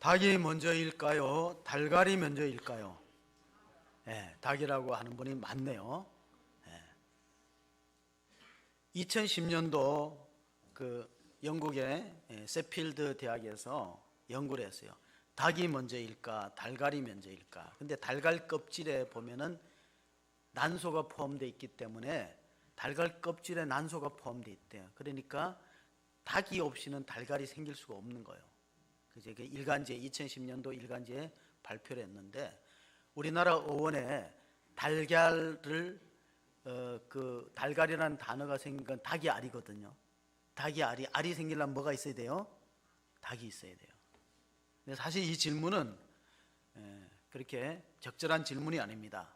닭이 먼저일까요? 달걀이 먼저일까요? 닭이라고 하는 분이 많네요. 2010년도 그 영국의 세필드 대학에서 연구를 했어요. 닭이 먼저일까, 달걀이 먼저일까? 근데 달걀 껍질에 보면은 난소가 포함되어 있기 때문에 달걀 껍질에 난소가 포함되어 있대요. 그러니까 닭이 없이는 달걀이 생길 수가 없는 거예요. 그래서 일간지에 2010년도 일간지에 발표를 했는데 우리나라 어원에 달걀을 그 달걀이라는 단어가 생긴 건 닭이 알이거든요. 닭이 알이 생기려면 뭐가 있어야 돼요? 닭이 있어야 돼요. 근데 사실 이 질문은 그렇게 적절한 질문이 아닙니다.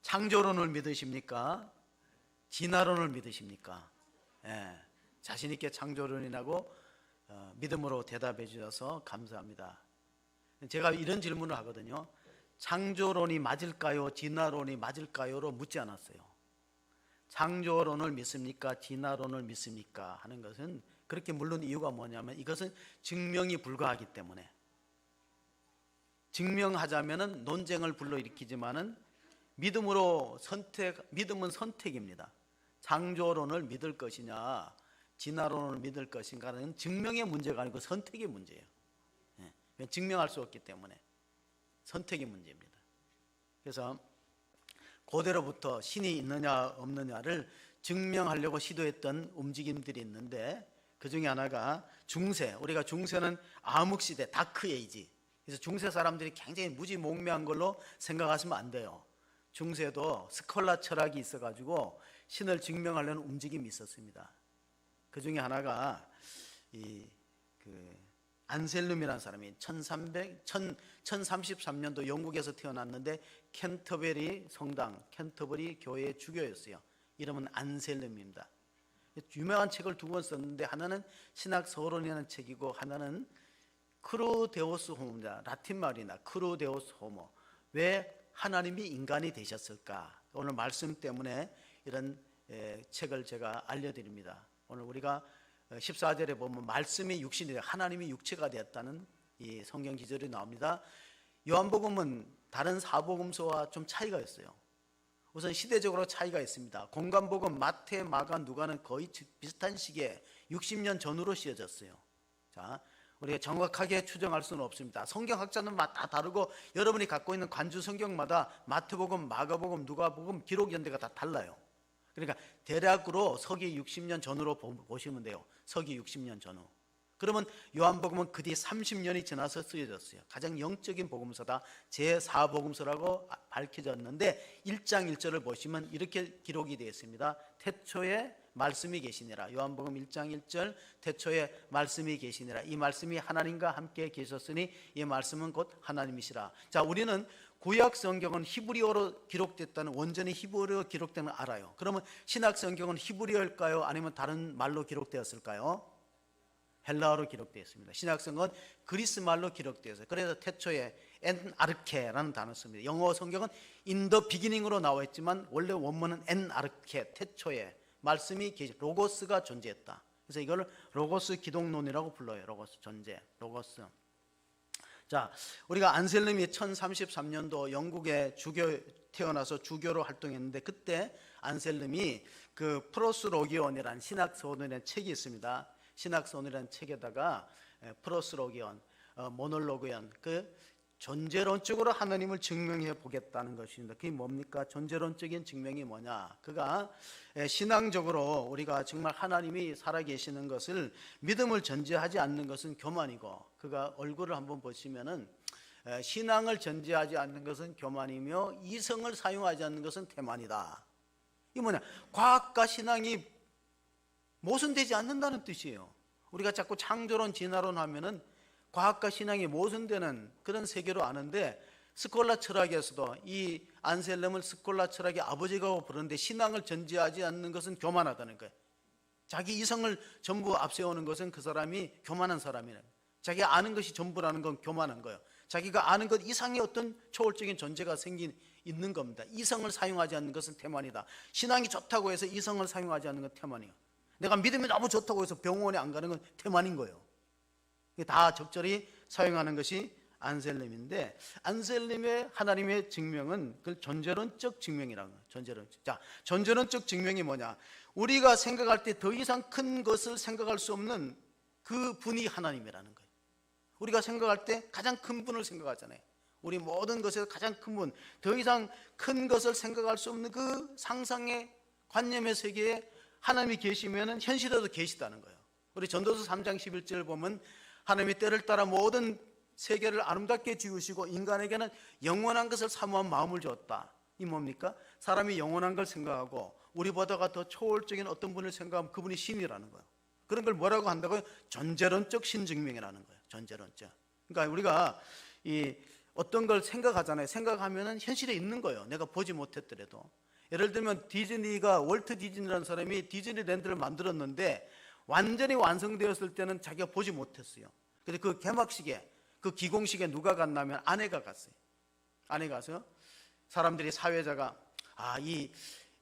창조론을 믿으십니까? 진화론을 믿으십니까? 자신 있게 창조론이라고 믿음으로 대답해 주셔서 감사합니다. 제가 이런 질문을 하거든요. 창조론이 맞을까요? 진화론이 맞을까요?로 묻지 않았어요. 창조론을 믿습니까? 진화론을 믿습니까? 하는 것은 그렇게 물론 이유가 뭐냐면 이것은 증명이 불가하기 때문에. 증명하자면은 논쟁을 불러일으키지만은 믿음은 선택입니다. 창조론을 믿을 것이냐, 진화론을 믿을 것인가는 증명의 문제가 아니고 선택의 문제예요. 증명할 수 없기 때문에 선택의 문제입니다. 그래서 고대로부터 신이 있느냐 없느냐를 증명하려고 시도했던 움직임들이 있는데 그 중에 하나가 중세, 우리가 중세는 암흑시대, 다크에이지. 그래서 중세 사람들이 굉장히 무지몽매한 걸로 생각하시면 안 돼요. 중세도 스콜라 철학이 있어가지고 신을 증명하려는 움직임이 있었습니다. 그 중에 하나가 안셀름이라는 사람이 1033년도 영국에서 태어났는데 캔터베리 성당, 캔터버리 교회의 주교였어요. 이름은 안셀름입니다. 유명한 책을 두 권 썼는데 하나는 신학서론이라는 책이고 하나는 크루데우스 호모입니다. 라틴 말이나 크루데우스 호모. 왜 하나님이 인간이 되셨을까? 오늘 말씀 때문에 이런 책을 제가 알려드립니다. 오늘 우리가 14절에 보면 말씀이 육신이 되어 하나님이 육체가 되었다는 이 성경 기절이 나옵니다. 요한복음은 다른 사복음서와 좀 차이가 있어요. 우선 시대적으로 차이가 있습니다. 공관복음 마태, 마가, 누가는 거의 비슷한 시기에 60년 전후로 씌어졌어요. 자, 우리가 정확하게 추정할 수는 없습니다. 성경학자는 다 다르고 여러분이 갖고 있는 관주 성경마다 마태복음, 마가복음, 누가복음 기록 연대가 다 달라요. 그러니까 대략으로 서기 60년 전후로 보시면 돼요. 서기 60년 전후. 그러면 요한복음은 그 뒤 30년이 지나서 쓰여졌어요. 가장 영적인 복음서다. 제4복음서라고 밝혀졌는데 1장 1절을 보시면 이렇게 기록이 되어 있습니다. 태초에 말씀이 계시니라. 요한복음 1장 1절 태초에 말씀이 계시니라. 이 말씀이 하나님과 함께 계셨으니 이 말씀은 곧 하나님이시라. 자, 우리는 구약 성경은 히브리어로 기록됐다는, 원전이 히브리어로 기록되는 걸 알아요. 그러면 신약 성경은 히브리어일까요? 아니면 다른 말로 기록되었을까요? 헬라어로 기록되어 있습니다. 신약 성경은 그리스 말로 기록되어 있어요. 그래서 태초에 엔 아르케라는 단어를 씁니다. 영어 성경은 in the beginning으로 나와 있지만 원래 원문은 엔 아르케, 태초에 말씀이 로고스가 존재했다. 그래서 이걸 로고스 기독론이라고 불러요. 로고스 존재, 로고스. 자, 우리가 안셀름이 1033년도 영국에 태어나서 주교로 활동했는데 그때 안셀름이 그 프로스로기온이라는 신학서론이라는 책이 있습니다. 신학서론이라는 책에다가 프로스로기온, 모놀로기온, 그 존재론적으로 하나님을 증명해 보겠다는 것입니다. 그게 뭡니까? 존재론적인 증명이 뭐냐? 그가 신앙적으로 우리가 정말 하나님이 살아계시는 것을 믿음을 전제하지 않는 것은 교만이고, 그가 얼굴을 한번 보시면은 신앙을 전제하지 않는 것은 교만이며 이성을 사용하지 않는 것은 태만이다. 이게 뭐냐? 과학과 신앙이 모순되지 않는다는 뜻이에요. 우리가 자꾸 창조론, 진화론 하면은 과학과 신앙이 모순되는 그런 세계로 아는데, 스콜라 철학에서도 이 안셀름을 스콜라 철학의 아버지라고 부르는데 신앙을 전제하지 않는 것은 교만하다는 거예요. 자기 이성을 전부 앞세우는 것은 그 사람이 교만한 사람이에요. 자기가 아는 것이 전부라는 건 교만한 거예요. 자기가 아는 것 이상의 어떤 초월적인 존재가 있는 겁니다. 이성을 사용하지 않는 것은 태만이다. 신앙이 좋다고 해서 이성을 사용하지 않는 건 태만이에요. 내가 믿음이 너무 좋다고 해서 병원에 안 가는 건 태만인 거예요. 다 적절히 사용하는 것이 안셀림인데, 안셀림의 하나님의 증명은 그 존재론적 증명이라는 거예요. 존재론적. 자, 존재론적 증명이 뭐냐? 우리가 생각할 때 더 이상 큰 것을 생각할 수 없는 그 분이 하나님이라는 거예요. 우리가 생각할 때 가장 큰 분을 생각하잖아요. 우리 모든 것에서 가장 큰 분, 더 이상 큰 것을 생각할 수 없는 그 상상의 관념의 세계에 하나님이 계시면 현실에도 계시다는 거예요. 우리 전도서 3장 11절을 보면 하나님이 때를 따라 모든 세계를 아름답게 지으시고 인간에게는 영원한 것을 사모한 마음을 주었다. 이 뭡니까? 사람이 영원한 걸 생각하고 우리보다가 더 초월적인 어떤 분을 생각하면 그분이 신이라는 거예요. 그런 걸 뭐라고 한다고요? 존재론적 신증명이라는 거예요. 존재론적. 그러니까 우리가 이 어떤 걸 생각하잖아요. 생각하면은 현실에 있는 거예요. 내가 보지 못했더라도. 예를 들면 디즈니가, 월트 디즈니라는 사람이 디즈니랜드를 만들었는데 완전히 완성되었을 때는 자기가 보지 못했어요. 근데 그 개막식에, 그 기공식에 누가 갔냐면 아내가 갔어요. 아내가 가서 사람들이, 사회자가, 이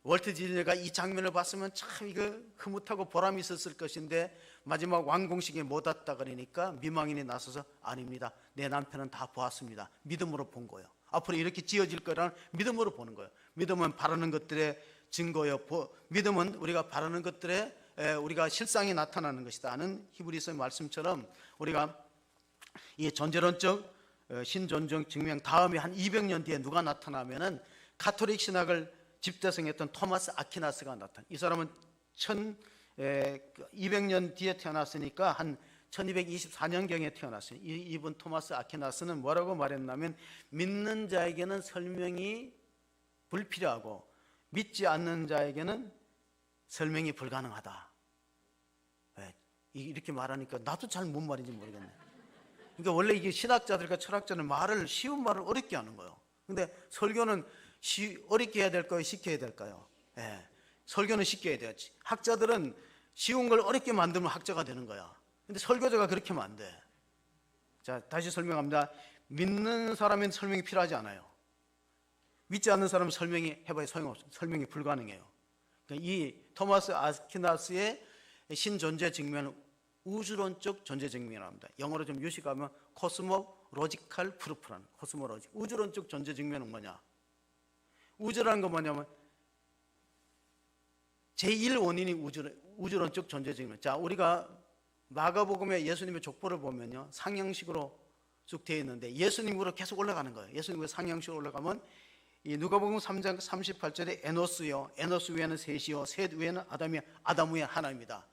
월트 디즈니가 이 장면을 봤으면 참 이거 흐뭇하고 보람이 있었을 것인데 마지막 완공식에 못 왔다 그러니까 미망인이 나서서, 아닙니다, 내 남편은 다 보았습니다. 믿음으로 본 거예요. 앞으로 이렇게 지어질 거라는 믿음으로 보는 거예요. 믿음은 바라는 것들의 증거요, 믿음은 우리가 바라는 것들의 우리가 실상이 나타나는 것이다 하는 히브리서 말씀처럼, 우리가 이 존재론적 신존적 증명 다음에 한 200년 뒤에 누가 나타나면은 가톨릭 신학을 집대성했던 토마스 아퀴나스가 나타나. 이 사람은 200년 뒤에 태어났으니까 한 1224년경에 태어났어요. 이분 토마스 아퀴나스는 뭐라고 말했냐면, 믿는 자에게는 설명이 불필요하고 믿지 않는 자에게는 설명이 불가능하다. 이렇게 말하니까 나도 잘 뭔 말인지 모르겠네. 그러니까 원래 이게 신학자들과 철학자는 말을, 쉬운 말을 어렵게 하는 거예요. 근데 설교는 어렵게 해야 될까요? 쉽게 해야 될까요? 설교는 쉽게 해야 돼야지. 학자들은 쉬운 걸 어렵게 만들면 학자가 되는 거야. 근데 설교자가 그렇게 하면 안 돼. 자, 다시 설명합니다. 믿는 사람은 설명이 필요하지 않아요. 믿지 않는 사람은 설명이 해봐야 소용없어요. 설명이 불가능해요. 그러니까 이 토마스 아퀴나스의 신존재 증명은 우주론적 존재 증명이라고 합니다. 영어로 좀 유식하면 코스모로지컬 프루프라는, 코스모로지, 우주론적 존재 증명은 뭐냐? 우주라는 건 뭐냐면 제1원인이 우주론적 존재 증명. 자, 우리가 마가복음에 예수님의 족보를 보면요, 상형식으로 쭉 되어 있는데 예수님으로 계속 올라가는 거예요. 예수님으로 상형식으로 올라가면 이 누가복음 3장 38절에 에노스요, 에노스 위에는 셋이요, 셋 위에는 아담이요, 아담 위에 하나입니다.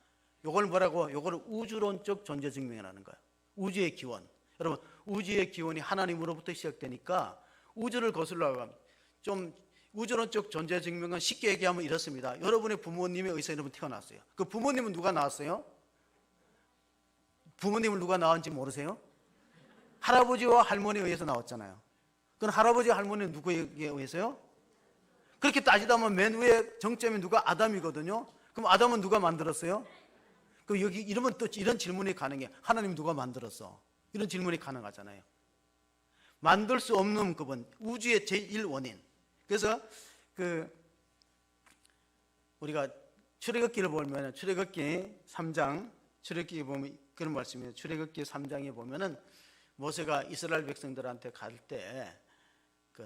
요걸 뭐라고? 요걸 우주론적 존재 증명이라는 거예요. 우주의 기원. 여러분, 우주의 기원이 하나님으로부터 시작되니까 우주를 거슬러 가면 좀 우주론적 존재 증명은 쉽게 얘기하면 이렇습니다. 여러분의 부모님에 의해서 여러분 태어났어요. 그 부모님은 누가 낳았어요? 부모님을 누가 낳았는지 모르세요? 할아버지와 할머니에 의해서 나왔잖아요. 그건 할아버지와 할머니는 누구에 의해서요? 그렇게 따지다 보면 맨 위에 정점이 누가? 아담이거든요. 그럼 아담은 누가 만들었어요? 그럼 여기 이러면 또 이런 질문이 가능해. 하나님 누가 만들었어? 이런 질문이 가능하잖아요. 만들 수 없는 그분, 우주의 제1원인. 그래서 우리가 출애굽기를 보면, 출애굽기 3장, 출애굽기 보면 그런 말씀이에요. 출애굽기 3장에 보면은 모세가 이스라엘 백성들한테 갈 때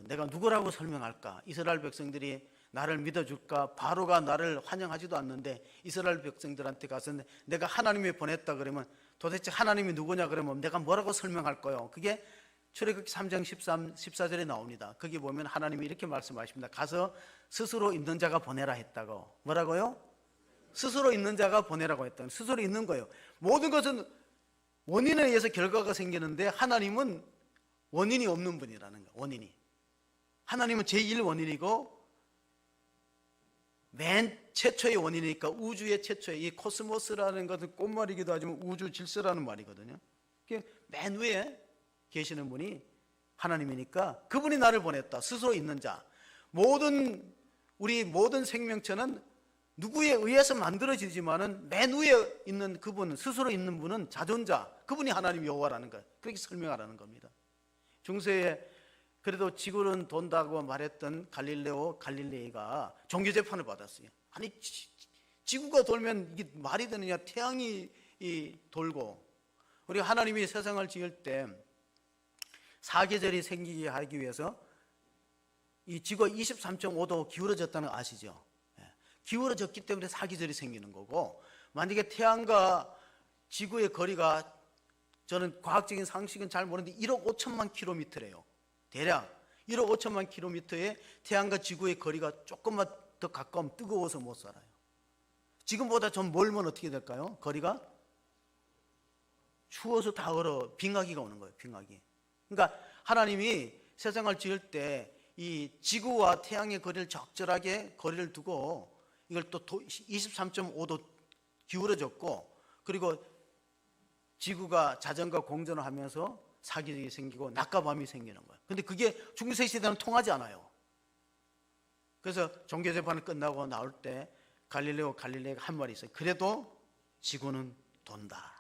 내가 누구라고 설명할까? 이스라엘 백성들이 나를 믿어줄까? 바로가 나를 환영하지도 않는데 이스라엘 백성들한테 가서 내가 하나님이 보냈다 그러면 도대체 하나님이 누구냐 그러면 내가 뭐라고 설명할 거예요? 그게 출애굽기 3장 14절에 나옵니다. 거기 보면 하나님이 이렇게 말씀하십니다. 가서 스스로 있는 자가 보내라 했다고. 뭐라고요? 스스로 있는 자가 보내라고 했다. 스스로 있는 거예요. 모든 것은 원인에 의해서 결과가 생기는데 하나님은 원인이 없는 분이라는 거예요. 원인이. 하나님은 제1원인이고 맨 최초의 원인이니까 우주의 최초의, 이 코스모스라는 것은 꽃말이기도 하지만 우주 질서라는 말이거든요. 맨 위에 계시는 분이 하나님이니까 그분이 나를 보냈다. 스스로 있는 자. 우리 모든 생명체는 누구에 의해서 만들어지지만은 맨 위에 있는 그분, 스스로 있는 분은 자존자, 그분이 하나님 여호와라는 거예요. 그렇게 설명하라는 겁니다. 중세에 그래도 지구는 돈다고 말했던 갈릴레이가 종교 재판을 받았어요. 아니, 지구가 돌면 이게 말이 되느냐? 태양이 돌고 우리가 하나님이 세상을 지을 때 사계절이 생기게 하기 위해서 이 지구가 23.5도 기울어졌다는 거 아시죠? 기울어졌기 때문에 사계절이 생기는 거고, 만약에 태양과 지구의 거리가, 저는 과학적인 상식은 잘 모르는데 1억 5천만 킬로미터래요. 대략 1억 5천만 킬로미터에 태양과 지구의 거리가 조금만 더 가까우면 뜨거워서 못 살아요. 지금보다 좀 멀면 어떻게 될까요? 거리가 추워서 다 얼어 빙하기가 오는 거예요. 빙하기. 그러니까 하나님이 세상을 지을 때 이 지구와 태양의 거리를 적절하게 거리를 두고 이걸 또 23.5도 기울어졌고, 그리고 지구가 자전과 공전을 하면서 사계절이 생기고 낮과 밤이 생기는 거예요. 근데 그게 중세 시대는 통하지 않아요. 그래서 종교재판이 끝나고 나올 때 갈릴레오가 한 말이 있어요. 그래도 지구는 돈다.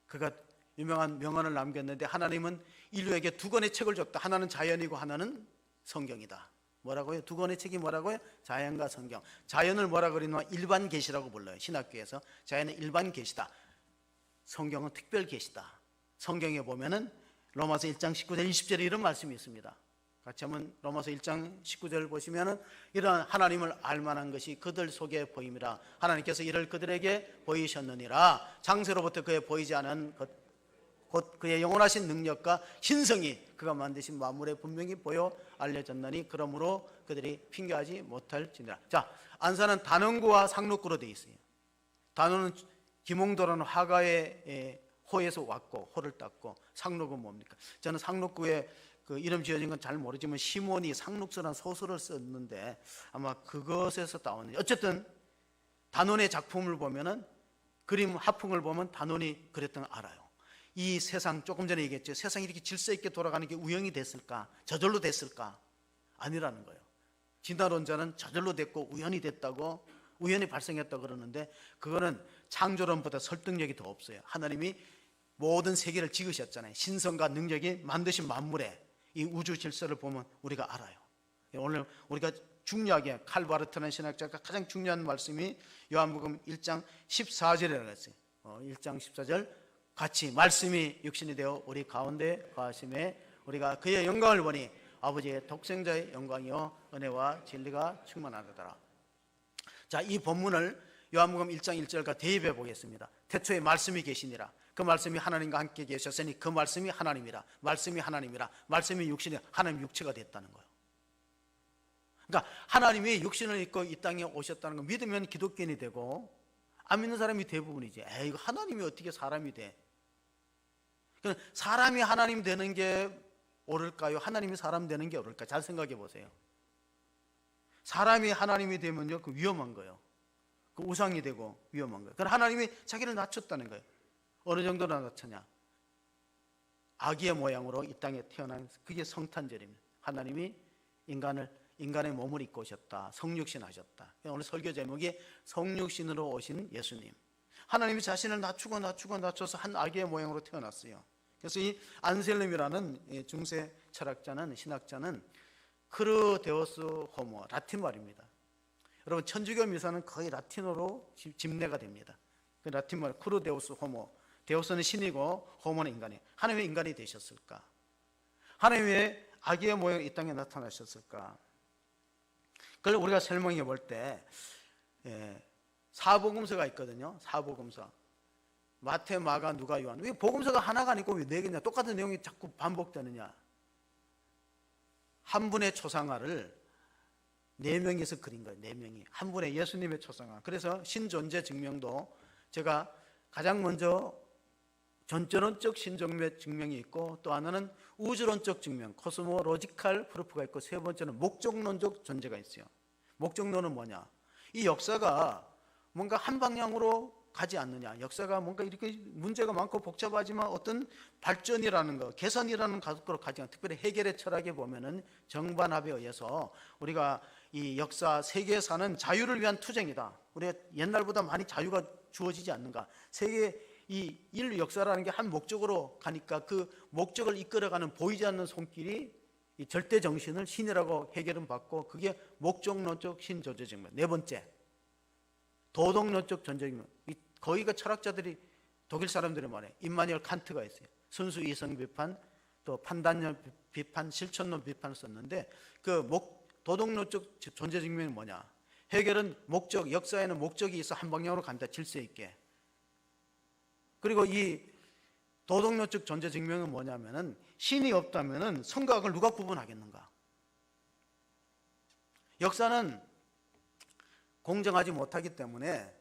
그가 유명한 명언을 남겼는데, 하나님은 인류에게 두 권의 책을 줬다. 하나는 자연이고 하나는 성경이다. 뭐라고요? 두 권의 책이 뭐라고요? 자연과 성경. 자연을 뭐라 그러냐면 일반 계시라고 불러요. 신학교에서. 자연은 일반 계시다. 성경은 특별 계시다. 성경에 보면은 로마서 1장 19절 20절에 이런 말씀이 있습니다. 같이 한번 로마서 1장 19절 보시면은, 이런 하나님을 알만한 것이 그들 속에 보임이라. 하나님께서 이를 그들에게 보이셨느니라. 장세로부터 그에 보이지 않은 것, 곧 그의 영원하신 능력과 신성이 그가 만드신 만물에 분명히 보여 알려졌나니 그러므로 그들이 핑계하지 못할지니라. 자, 안산은 단원구와 상록구로 되어 있어요. 단원은 김홍도라는 화가의 호에서 왔고 호를 땄고, 상록은 뭡니까? 저는 상록구에 그 이름 지어진 건 잘 모르지만 시몬이 상록서라는 소설을 썼는데 아마 그것에서 따오는, 어쨌든 단원의 작품을 보면은, 그림 화풍을 보면 단원이 그랬던 걸 알아요. 이 세상, 조금 전에 얘기했죠. 세상이 이렇게 질서 있게 돌아가는 게 우연이 됐을까? 저절로 됐을까? 아니라는 거예요. 진화론자는 저절로 됐고 우연이 됐다고, 우연히 발생했다고 그러는데, 그거는 창조론보다 설득력이 더 없어요. 하나님이 모든 세계를 지으셨잖아요. 신성과 능력이 만드신 만물에 이 우주 질서를 보면 우리가 알아요. 오늘 우리가 중요하게 칼바르트라는 신학자가 가장 중요한 말씀이 요한복음 1장 14절이라고 했어요. 1장 14절, 같이 말씀이 육신이 되어 우리 가운데 거하심에 우리가 그의 영광을 보니 아버지의 독생자의 영광이요 은혜와 진리가 충만하더라. 자, 이 본문을 요한복음 1장 1절과 대입해 보겠습니다. 태초에 말씀이 계시니라. 그 말씀이 하나님과 함께 계셨으니 그 말씀이 하나님이라. 말씀이 하나님이라. 말씀이 육신이, 하나님 육체가 됐다는 거예요. 그러니까 하나님이 육신을 입고 이 땅에 오셨다는 거 믿으면 기독교인이 되고, 안 믿는 사람이 대부분이지. 이거 하나님이 어떻게 사람이 돼? 사람이 하나님 되는 게 옳을까요? 하나님이 사람 되는 게 옳을까요? 잘 생각해 보세요. 사람이 하나님이 되면요, 그 위험한 거예요. 그 우상이 되고 위험한 거예요. 그러나 하나님이 자기를 낮췄다는 거예요. 어느 정도나 낮췄냐? 아기의 모양으로 이 땅에 태어난, 그게 성탄절입니다. 하나님이 인간의 몸을 입고 오셨다. 성육신 하셨다. 오늘 설교 제목이 성육신으로 오신 예수님. 하나님이 자신을 낮춰서 한 아기의 모양으로 태어났어요. 그래서 이 안셀름이라는 중세 철학자는, 신학자는 크르데우스 호모, 라틴 말입니다. 여러분, 천주교 미사는 거의 라틴어로 집례가 됩니다. 그 라틴 말 크르데우스 호모, 데우스는 신이고 호모는 인간이에요. 하나님이 인간이 되셨을까? 하나님이 왜 아기의 모양 이 땅에 나타나셨을까? 그걸 우리가 설명해 볼 때 사복음서가 있거든요. 사복음서, 마태, 마가, 누가, 요한. 왜 복음서가 하나가 아니고 왜 네 개냐? 똑같은 내용이 자꾸 반복되느냐? 한 분의 초상화를 네 명이서 그린 거예요. 네 명이 한 분의 예수님의 초상화. 그래서 신존재 증명도 제가 가장 먼저 전전론적 신존재 증명이 있고, 또 하나는 우주론적 증명, 코스모로지컬 프루프가 있고, 세 번째는 목적론적 존재가 있어요. 목적론은 뭐냐? 이 역사가 뭔가 한 방향으로 가지 않느냐? 역사가 뭔가 이렇게 문제가 많고 복잡하지만 어떤 발전이라는 거, 개선이라는 가속도로 가지 않아. 특별히 해결의 철학에 보면은 정반합에 의해서 우리가 이 역사, 세계사는 자유를 위한 투쟁이다. 우리가 옛날보다 많이 자유가 주어지지 않는가? 세계 이 인류 역사라는 게 한 목적으로 가니까 그 목적을 이끌어가는 보이지 않는 손길이 이 절대 정신을 신이라고 해결은 받고, 그게 목적론적 신존재 증명. 네 번째, 도덕론적 존재 증명. 거기가 철학자들이 독일 사람들이 말해. 임마누엘 칸트가 있어요. 순수 이성 비판, 또 판단력 비판, 실천론 비판을 썼는데 그 도덕론적 존재 증명이 뭐냐? 해결은 목적, 역사에는 목적이 있어 한 방향으로 간다. 질서 있게. 그리고 이 도덕론적 존재 증명은 뭐냐면은 신이 없다면은 선과 악을 누가 구분하겠는가? 역사는 공정하지 못하기 때문에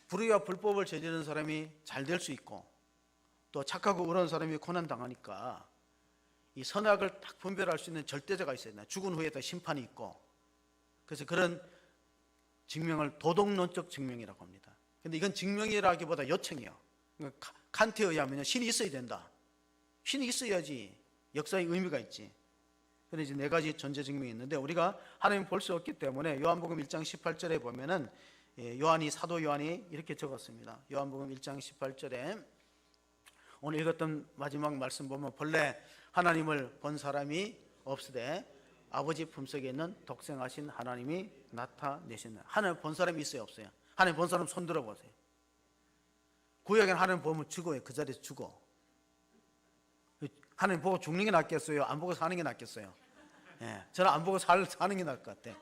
불의와 불법을 저지르는 사람이 잘 될 수 있고 또 착하고 의로운 사람이 고난 당하니까 이 선악을 딱 분별할 수 있는 절대자가 있어야 된다. 죽은 후에 더 심판이 있고 그래서 그런 증명을 도덕론적 증명이라고 합니다. 근데 이건 증명이라기보다 요청이에요. 그러니까 칸트에 의하면 신이 있어야 된다. 신이 있어야지 역사의 의미가 있지. 그래서 이제 네 가지 존재 증명이 있는데 우리가 하나님 볼 수 없기 때문에 요한복음 1장 18절에 보면은 사도 요한이 이렇게 적었습니다. 요한복음 1장 18절에 오늘 읽었던 마지막 말씀 보면 본래 하나님을 본 사람이 없으되 아버지 품속에 있는 독생하신 하나님이 나타내신다. 하나님 본 사람이 있어요, 없어요? 하나님 본 사람 손 들어보세요. 구약에는 하나님 보면 죽어요. 그 자리에서 죽어. 하나님 보고 죽는 게 낫겠어요? 안 보고 사는 게 낫겠어요? 예, 저는 안 보고 사는 게 나을 것 같아.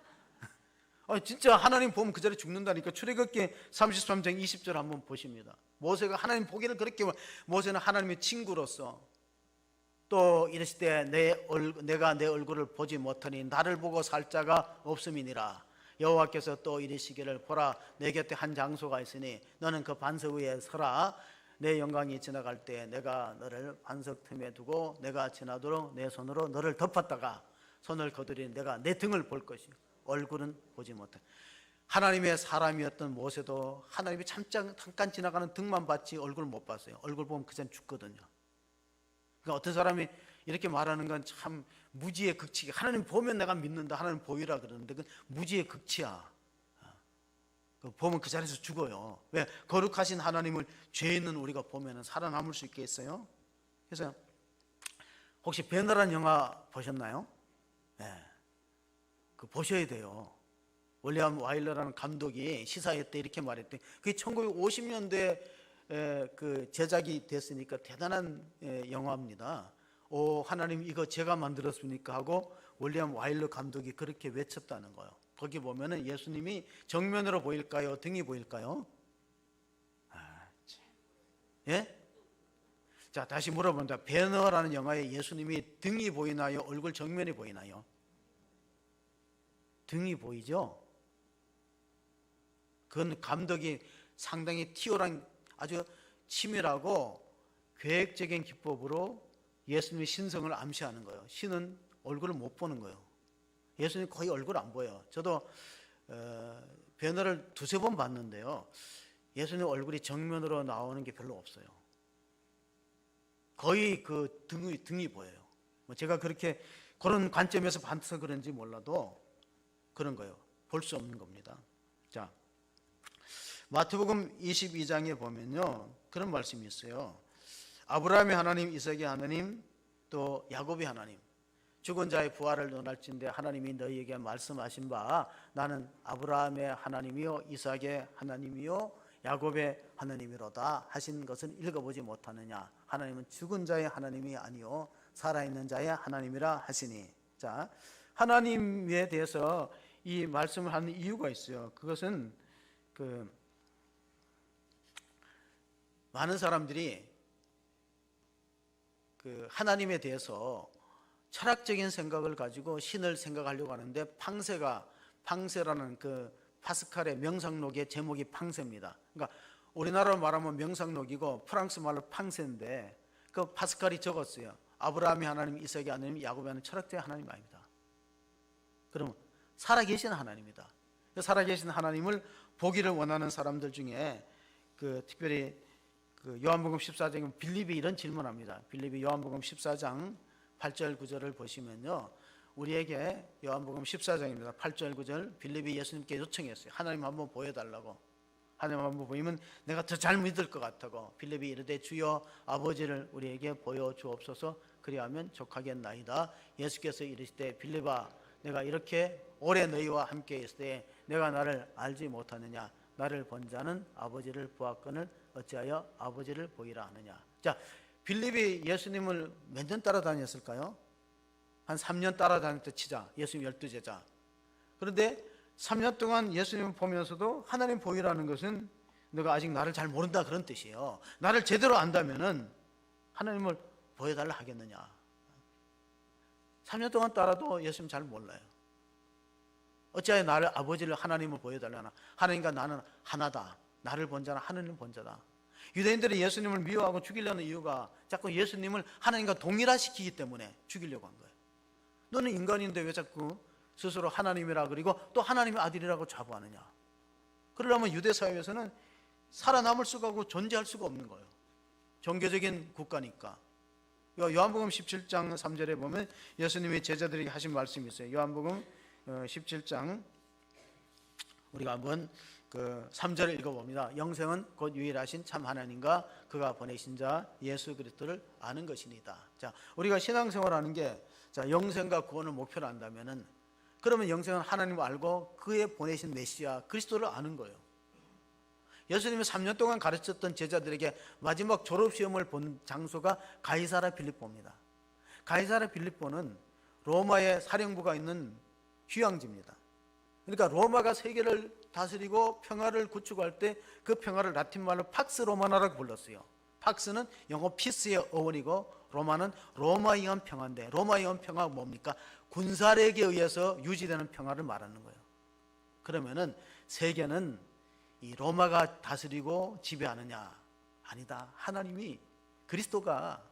진짜 하나님 보면 그 자리에 죽는다니까. 출애굽기 33장 20절 한번 보십니다. 모세가 하나님 보기를 그렇게, 모세는 하나님의 친구로서 또 이르시되 내가 내 얼굴을 보지 못하니 나를 보고 살 자가 없음이니라. 여호와께서 또 이르시기를 보라 내 곁에 한 장소가 있으니 너는 그 반석 위에 서라. 내 영광이 지나갈 때 내가 너를 반석 틈에 두고 내가 지나도록 내 손으로 너를 덮었다가 손을 거두리니 내가 내 등을 볼 것이요 얼굴은 보지 못해. 하나님의 사람이었던 모세도 하나님이 잠깐 지나가는 등만 봤지 얼굴을 못 봤어요. 얼굴 보면 그 사람 죽거든요. 그러니까 어떤 사람이 이렇게 말하는 건 참 무지의 극치기. 하나님 보면 내가 믿는다. 하나님 보이라 그러는데 그건 무지의 극치야. 보면 그 자리에서 죽어요. 왜? 거룩하신 하나님을 죄 있는 우리가 보면 살아남을 수 있겠어요? 그래서 혹시 배너라는 영화 보셨나요? 네. 그 보셔야 돼요. 윌리엄 와일러라는 감독이 시사회 때 이렇게 말했대. 그게 1950년대 그 제작이 됐으니까 대단한 영화입니다. 오 하나님 이거 제가 만들었습니까 하고 윌리엄 와일러 감독이 그렇게 외쳤다는 거예요. 거기 보면은 예수님이 정면으로 보일까요? 등이 보일까요? 예? 자 다시 물어본다. 배너라는 영화에 예수님이 등이 보이나요? 얼굴 정면이 보이나요? 등이 보이죠? 그건 감독이 상당히 튀어난 아주 치밀하고 계획적인 기법으로 예수님의 신성을 암시하는 거예요. 신은 얼굴을 못 보는 거예요. 예수님 거의 얼굴 안 보여요. 저도 배너를 두세 번 봤는데요. 예수님 얼굴이 정면으로 나오는 게 별로 없어요. 거의 그 등이 보여요. 제가 그렇게 그런 관점에서 봐서 그런지 몰라도 그런 거예요. 볼 수 없는 겁니다. 자, 마태복음 22장에 보면요. 그런 말씀이 있어요. 아브라함의 하나님, 이삭의 하나님, 또 야곱의 하나님. 죽은 자의 부활을 논할진대 하나님이 너희에게 말씀하신 바 나는 아브라함의 하나님이요 이삭의 하나님이요 야곱의 하나님이로다 하신 것은 읽어보지 못하느냐. 하나님은 죽은 자의 하나님이 아니요 살아있는 자의 하나님이라 하시니. 자, 하나님에 대해서 이 말씀을 하는 이유가 있어요. 그것은 많은 사람들이 하나님에 대해서 철학적인 생각을 가지고 신을 생각하려고 하는데 팡세라는 그 파스칼의 명상록의 제목이 팡세입니다. 그러니까 우리나라로 말하면 명상록이고 프랑스 말로 팡세인데 그 파스칼이 적었어요. 아브라함의 하나님, 이삭의 하나님, 야곱의 하나님, 철학자의 하나님 아닙니다. 그러면 살아계신 하나님이다. 살아계신 하나님을 보기를 원하는 사람들 중에 특별히 요한복음 14장에 빌립이 이런 질문합니다. 빌립이 요한복음 14장 8절 9절을 보시면요. 우리에게 요한복음 14장입니다. 8절 9절 빌립이 예수님께 요청했어요. 하나님 한번 보여달라고. 하나님 한번 보이면 내가 더 잘 믿을 것 같다고. 빌립이 이르되 주여 아버지를 우리에게 보여주옵소서 그리하면 족하겠나이다. 예수께서 이르시되 빌립아 내가 이렇게 오래 너희와 함께 있을 때 내가 나를 알지 못하느냐. 나를 본 자는 아버지를 보았거늘 어찌하여 아버지를 보이라 하느냐. 자, 빌립이 예수님을 몇 년 따라다녔을까요? 한 3년 따라다녔다 치자. 예수님 12제자. 그런데 3년 동안 예수님을 보면서도 하나님 보이라는 것은 너가 아직 나를 잘 모른다 그런 뜻이에요. 나를 제대로 안다면은 하나님을 보여달라 하겠느냐. 3년 동안 따라도 예수님 잘 몰라요. 어찌하여 나를 아버지를 하나님을 보여달라나. 하나님과 나는 하나다. 나를 본 자는 하나님을 본 자다. 유대인들이 예수님을 미워하고 죽이려는 이유가 자꾸 예수님을 하나님과 동일화시키기 때문에 죽이려고 한 거예요. 너는 인간인데 왜 자꾸 스스로 하나님이라 그리고 또 하나님의 아들이라고 자부하느냐. 그러려면 유대 사회에서는 살아남을 수가 없고 존재할 수가 없는 거예요. 종교적인 국가니까. 요한복음 17장 3절에 보면 예수님이 제자들에게 하신 말씀이 있어요. 요한복음 17장 우리가 한번 그 3절을 읽어봅니다. 영생은 곧 유일하신 참 하나님과 그가 보내신 자 예수 그리스도를 아는 것이니다. 자, 우리가 신앙생활하는 게 자, 영생과 구원을 목표로 한다면은 그러면 영생은 하나님을 알고 그의 보내신 메시아 그리스도를 아는 거예요. 예수님이 3년 동안 가르쳤던 제자들에게 마지막 졸업시험을 본 장소가 가이사랴 빌립보입니다. 가이사랴 빌립보는 로마의 사령부가 있는 휴양지입니다. 그러니까 로마가 세계를 다스리고 평화를 구축할 때 그 평화를 라틴말로 팍스 로마나라고 불렀어요. 팍스는 영어 피스의 어원이고 로마는 로마에 의한 평화인데 로마에 의한 평화가 뭡니까? 군사력에 의해서 유지되는 평화를 말하는 거예요. 그러면은 세계는 이 로마가 다스리고 지배하느냐? 아니다. 하나님이 그리스도가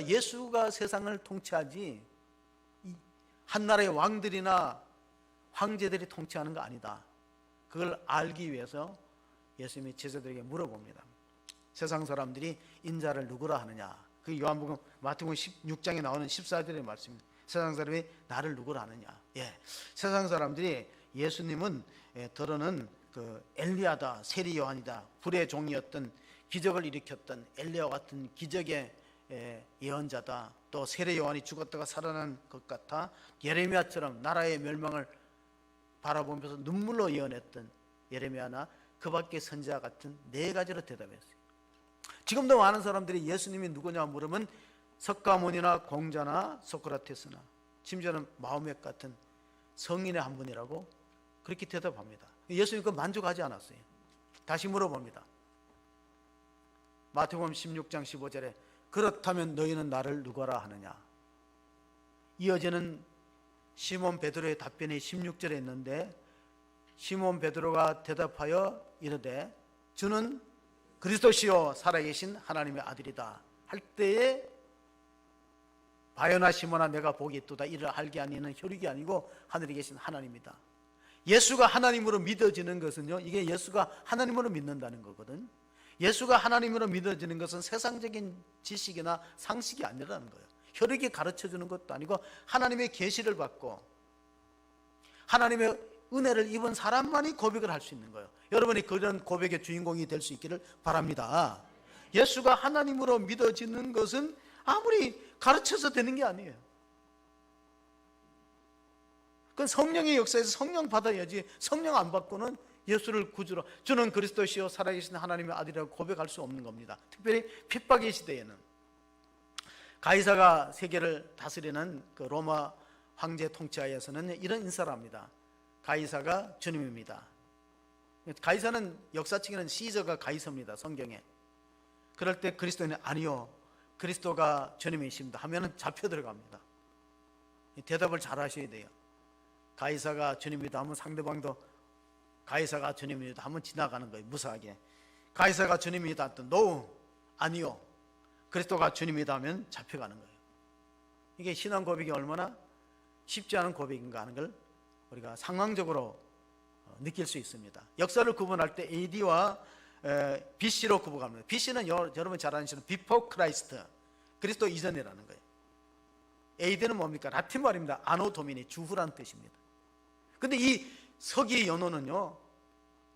예수가 세상을 통치하지 한 나라의 왕들이나 황제들이 통치하는 거 아니다. 그걸 알기 위해서 예수님이 제자들에게 물어봅니다. 세상 사람들이 인자를 누구라 하느냐? 그 요한복음 마태복음 16장에 나오는 14절의 말씀입니다. 세상 사람이 나를 누구라 하느냐? 예, 세상 사람들이 예수님은 더러는 그 엘리야다, 세리 요한이다, 불의 종이었던 기적을 일으켰던 엘리야와 같은 기적의 예언자다. 또 세례 요한이 죽었다가 살아난 것 같아 예레미야처럼 나라의 멸망을 바라보면서 눈물로 예언했던 예레미야나 그 밖의 선지자 같은 네 가지로 대답했어요. 지금도 많은 사람들이 예수님이 누구냐 물으면 석가모니나 공자나 소크라테스나 심지어는 마호멧 같은 성인의 한 분이라고 그렇게 대답합니다. 예수님 그 만족하지 않았어요. 다시 물어봅니다. 마태복음 16장 15절에 그렇다면 너희는 나를 누구라 하느냐? 이어지는 시몬 베드로의 답변이 16절에 있는데 시몬 베드로가 대답하여 이르되 주는 그리스도시요 살아계신 하나님의 아들이다 할 때에 바요나 시몬아 내가 복이 있도다 이를 알게 아니는 혈육이 아니고 하늘에 계신 하나님이다. 예수가 하나님으로 믿어지는 것은요, 이게 예수가 하나님으로 믿는다는 거거든. 예수가 하나님으로 믿어지는 것은 세상적인 지식이나 상식이 아니라는 거예요. 혈육이 가르쳐주는 것도 아니고 하나님의 계시를 받고 하나님의 은혜를 입은 사람만이 고백을 할 수 있는 거예요. 여러분이 그런 고백의 주인공이 될 수 있기를 바랍니다. 예수가 하나님으로 믿어지는 것은 아무리 가르쳐서 되는 게 아니에요. 그건 성령의 역사에서 성령 받아야지 성령 안 받고는 예수를 구주로 주는 그리스도시요 살아계신 하나님의 아들이라고 고백할 수 없는 겁니다. 특별히 핍박의 시대에는 가이사가 세계를 다스리는 그 로마 황제 통치하에서는 이런 인사를 합니다. 가이사가 주님입니다. 가이사는 역사책에는 시저가 가이사입니다. 성경에. 그럴 때 그리스도는 아니요 그리스도가 주님이십니다 하면은 잡혀 들어갑니다. 대답을 잘 하셔야 돼요. 가이사가 주님이다 하면 상대방도 가이사가 주님이다 하면 지나가는 거예요. 무사하게. 가이사가 주님이다 하면 노 아니요 그리스도가 주님이다 하면 잡혀가는 거예요. 이게 신앙 고백이 얼마나 쉽지 않은 고백인가 하는 걸 우리가 상황적으로 느낄 수 있습니다. 역사를 구분할 때 AD와 BC로 구분합니다. BC는 여러분 잘 아시는 Before Christ, 그리스도 이전이라는 거예요. AD는 뭡니까? 라틴 말입니다. 아노 도미니, 주후란 뜻입니다. 근데 이 서기 연호는요,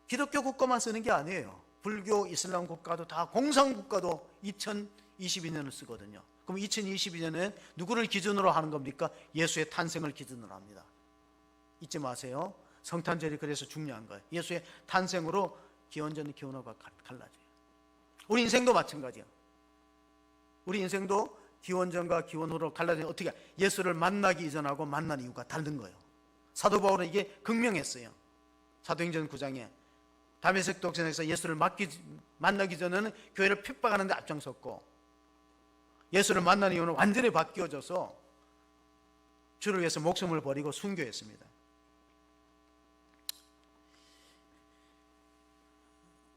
기독교 국가만 쓰는 게 아니에요. 불교, 이슬람 국가도 다 공산 국가도 2022년을 쓰거든요. 그럼 2022년에 누구를 기준으로 하는 겁니까? 예수의 탄생을 기준으로 합니다. 잊지 마세요. 성탄절이 그래서 중요한 거예요. 예수의 탄생으로 기원전 기원후가 갈라져요. 우리 인생도 마찬가지예요. 우리 인생도 기원전과 기원후로 갈라져요. 어떻게? 예수를 만나기 이전하고 만난 이유가 다른 거예요. 사도 바울은 이게 극명했어요. 사도행전 9장에 다메섹 독전에서 예수를 만나기 전에는 교회를 핍박하는 데 앞장섰고, 예수를 만난 이유는 완전히 바뀌어져서 주를 위해서 목숨을 버리고 순교했습니다.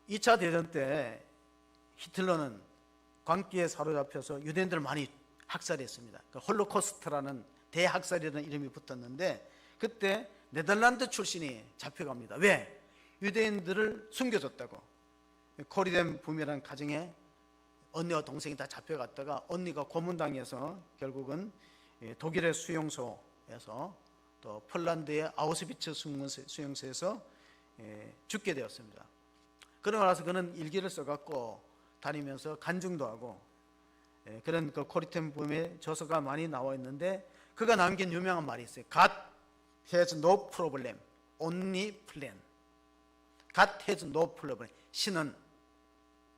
2차 대전 때 히틀러는 광기에 사로잡혀서 유대인들을 많이 학살했습니다. 홀로코스트라는 대학살이라는 이름이 붙었는데, 그때 네덜란드 출신이 잡혀갑니다. 왜? 유대인들을 숨겨줬다고. 코리뎀 부미라는 가정에 언니와 동생이 다 잡혀갔다가 언니가 고문당해서 결국은 독일의 수용소에서 또 폴란드의 아우슈비츠 수용소에서 죽게 되었습니다. 그러고 나서 그는 일기를 써갖고 다니면서 간증도 하고, 그런 그 코리뎀 부미의 저서가 많이 나와 있는데, 그가 남긴 유명한 말이 있어요. God has no problem, only plan. God has no problem. 신은